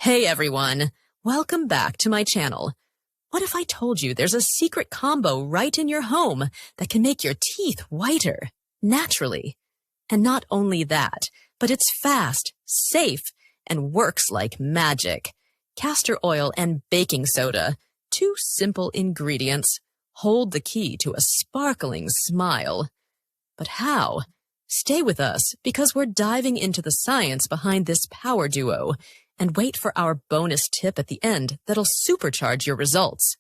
Hey everyone, welcome back to my channel. What if I told you there's a secret combo right in your home that can make your teeth whiter, naturally? And not only that, but it's fast, safe, and works like magic. Castor oil and baking soda, two simple ingredients, hold the key to a sparkling smile. But how? Stay with us because we're diving into the science behind this power duo, and wait for our bonus tip at the end that'll supercharge your results.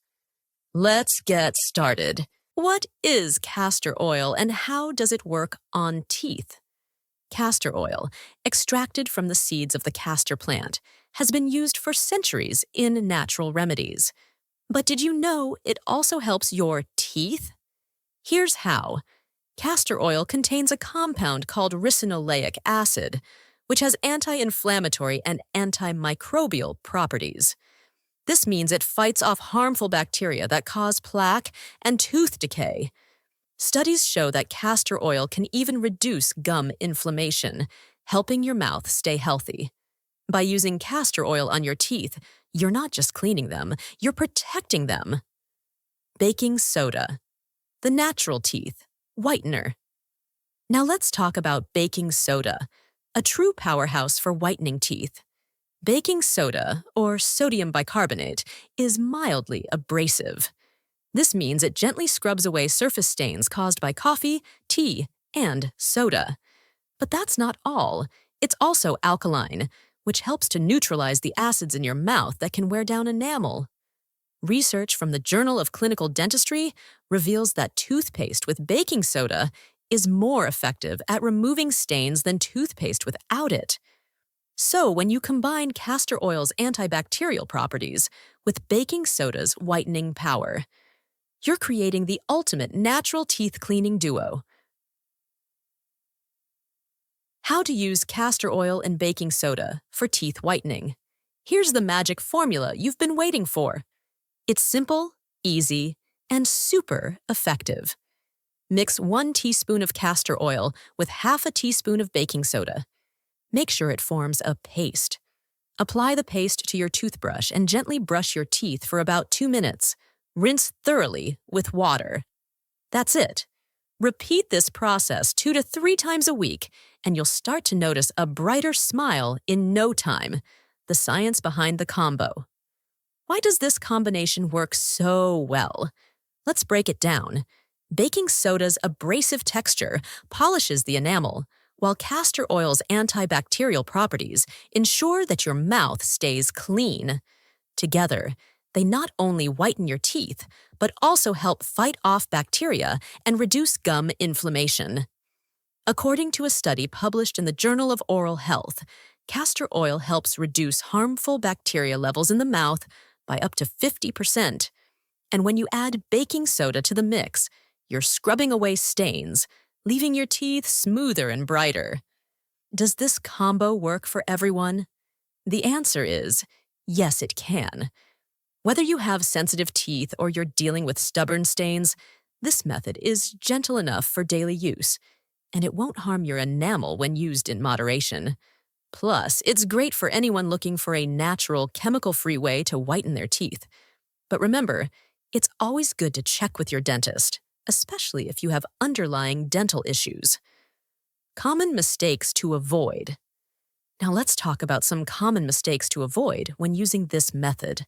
Let's get started. What is castor oil and how does it work on teeth? Castor oil, extracted from the seeds of the castor plant, has been used for centuries in natural remedies. But did you know it also helps your teeth? Here's how. Castor oil contains a compound called ricinoleic acid, which has anti-inflammatory and antimicrobial properties. This means it fights off harmful bacteria that cause plaque and tooth decay. Studies show that castor oil can even reduce gum inflammation, helping your mouth stay healthy. By using castor oil on your teeth, you're not just cleaning them, you're protecting them. Baking soda, the natural teeth whitener. Now let's talk about baking soda, a true powerhouse for whitening teeth. Baking soda, or sodium bicarbonate, is mildly abrasive. This means it gently scrubs away surface stains caused by coffee, tea, and soda. But that's not all. It's also alkaline, which helps to neutralize the acids in your mouth that can wear down enamel. Research from the Journal of Clinical Dentistry reveals that toothpaste with baking soda is more effective at removing stains than toothpaste without it. So when you combine castor oil's antibacterial properties with baking soda's whitening power, you're creating the ultimate natural teeth cleaning duo. How to use castor oil and baking soda for teeth whitening. Here's the magic formula you've been waiting for. It's simple, easy, and super effective. Mix 1 teaspoon of castor oil with half a teaspoon of baking soda. Make sure it forms a paste. Apply the paste to your toothbrush and gently brush your teeth for about 2 minutes. Rinse thoroughly with water. That's it. Repeat this process 2 to 3 times a week, and you'll start to notice a brighter smile in no time. The science behind the combo. Why does this combination work so well? Let's break it down. Baking soda's abrasive texture polishes the enamel, while castor oil's antibacterial properties ensure that your mouth stays clean. Together, they not only whiten your teeth, but also help fight off bacteria and reduce gum inflammation. According to a study published in the Journal of Oral Health, castor oil helps reduce harmful bacteria levels in the mouth by up to 50%. And when you add baking soda to the mix, you're scrubbing away stains, leaving your teeth smoother and brighter. Does this combo work for everyone? The answer is, yes, it can. Whether you have sensitive teeth or you're dealing with stubborn stains, this method is gentle enough for daily use, and it won't harm your enamel when used in moderation. Plus, it's great for anyone looking for a natural, chemical-free way to whiten their teeth. But remember, it's always good to check with your dentist, especially if you have underlying dental issues. Common mistakes to avoid. Now let's talk about some common mistakes to avoid when using this method.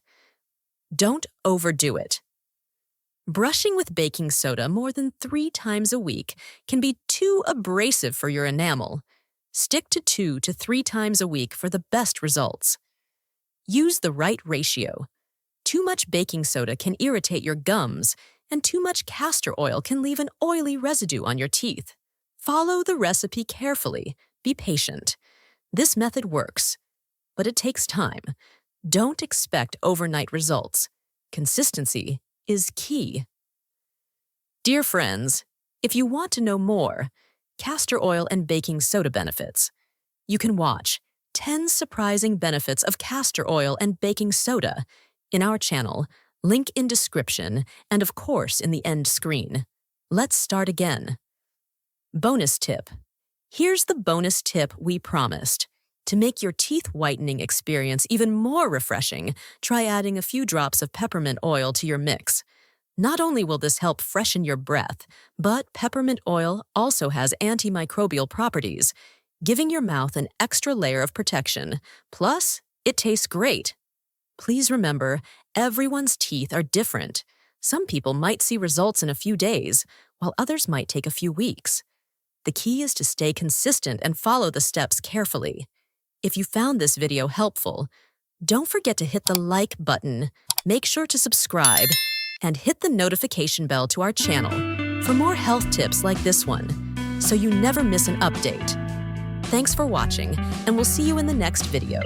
Don't overdo it. Brushing with baking soda more than 3 times a week can be too abrasive for your enamel. Stick to 2 to 3 times a week for the best results. Use the right ratio. Too much baking soda can irritate your gums, and too much castor oil can leave an oily residue on your teeth. Follow the recipe carefully. Be patient. This method works, but it takes time. Don't expect overnight results. Consistency is key. Dear friends, if you want to know more, castor oil and baking soda benefits, you can watch 10 surprising benefits of castor oil and baking soda in our channel, link in description, and of course in the end screen. Let's start again. Bonus tip. Here's the bonus tip we promised. To make your teeth whitening experience even more refreshing, try adding a few drops of peppermint oil to your mix. Not only will this help freshen your breath, but peppermint oil also has antimicrobial properties, giving your mouth an extra layer of protection. Plus, it tastes great. Please remember, everyone's teeth are different. Some people might see results in a few days, while others might take a few weeks. The key is to stay consistent and follow the steps carefully. If you found this video helpful, don't forget to hit the like button, make sure to subscribe, and hit the notification bell to our channel for more health tips like this one, so you never miss an update. Thanks for watching, and we'll see you in the next video.